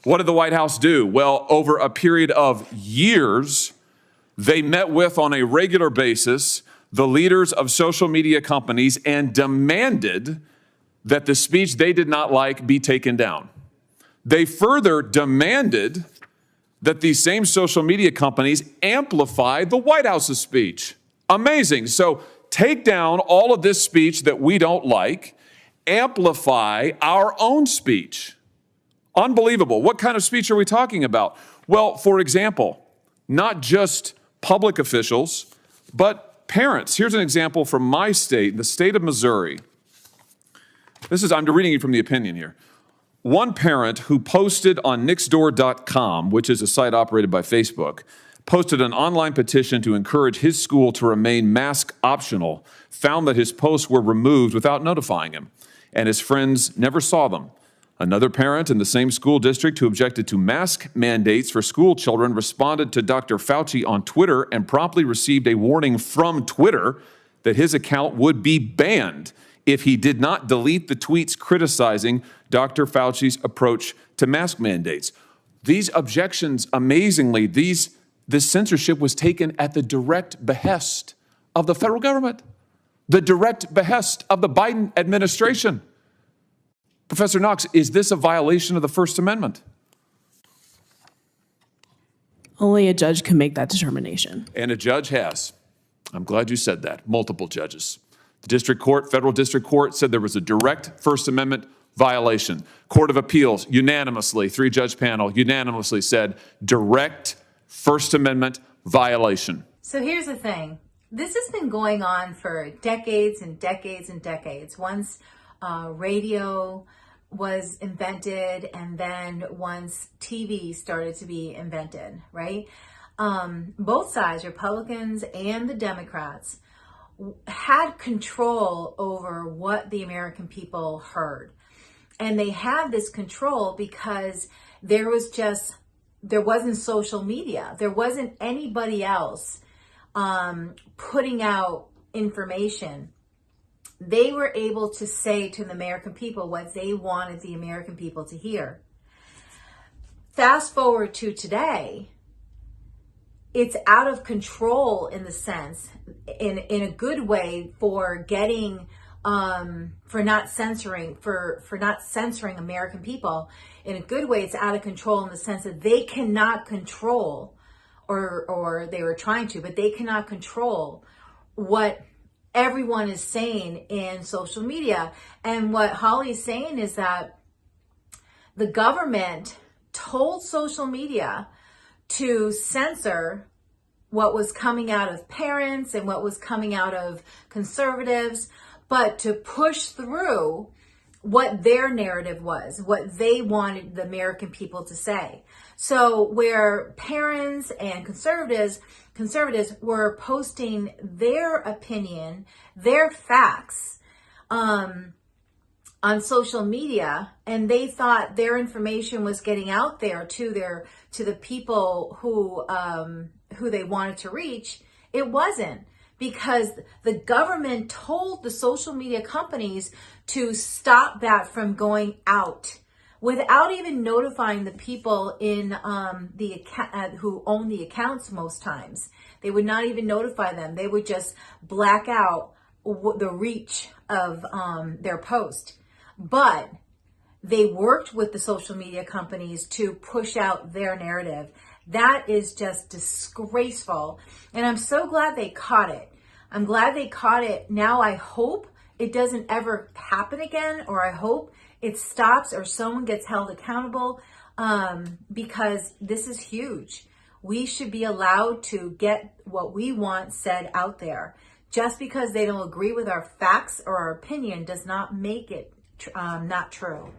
What did the White House do? Well, over a period of years, they met with, on a regular basis, the leaders of social media companies and demanded that the speech they did not like be taken down. They further demanded that these same social media companies amplify the White House's speech. Amazing. So take down all of this speech that we don't like, amplify our own speech. Unbelievable. What kind of speech are we talking about? Well, for example, not just public officials, but parents. Here's an example from my state, the state of Missouri. I'm reading you from the opinion here. One parent who posted on nixdoor.com, which is a site operated by Facebook, posted an online petition to encourage his school to remain mask optional, found that his posts were removed without notifying him, and his friends never saw them. Another parent in the same school district who objected to mask mandates for school children responded to Dr. Fauci on Twitter and promptly received a warning from Twitter that his account would be banned if he did not delete the tweets criticizing Dr. Fauci's approach to mask mandates. These objections, amazingly, this censorship was taken at the direct behest of the federal government, the direct behest of the Biden administration. Professor Knox, is this a violation of the First Amendment? Only a judge can make that determination. And a judge has. I'm glad you said that. Multiple judges. The district court, federal district court, said there was a direct First Amendment violation. Court of Appeals unanimously, 3-judge panel, unanimously said direct First Amendment violation. So here's the thing. This has been going on for decades and decades and decades. Once radio was invented, and then once TV started to be invented, right? Both sides, Republicans and the Democrats, had control over what the American people heard. And they had this control because there wasn't social media. There wasn't anybody else putting out information. They were able to say to the American people what they wanted the American people to hear. Fast forward to today, it's out of control in the sense, in a good way, for getting, for not censoring American people. In a good way, it's out of control in the sense that they cannot control, or they were trying to, but they cannot control what everyone is saying in social media. And what Hawley is saying is that the government told social media to censor what was coming out of parents and what was coming out of conservatives, but to push through what their narrative was, what they wanted the American people to say. So where parents and conservatives were posting their opinion, their facts, on social media, and they thought their information was getting out there to the people who they wanted to reach, it wasn't, because the government told the social media companies to stop that from going out without even notifying the people in the account who own the accounts. Most times they would not even notify them. They would just black out the reach of their post. But they worked with the social media companies to push out their narrative. That is just disgraceful. And I'm so glad they caught it. I'm glad they caught it. Now I hope it doesn't ever happen again, or I hope it stops or someone gets held accountable, because this is huge. We should be allowed to get what we want said out there. Just because they don't agree with our facts or our opinion does not make it not true.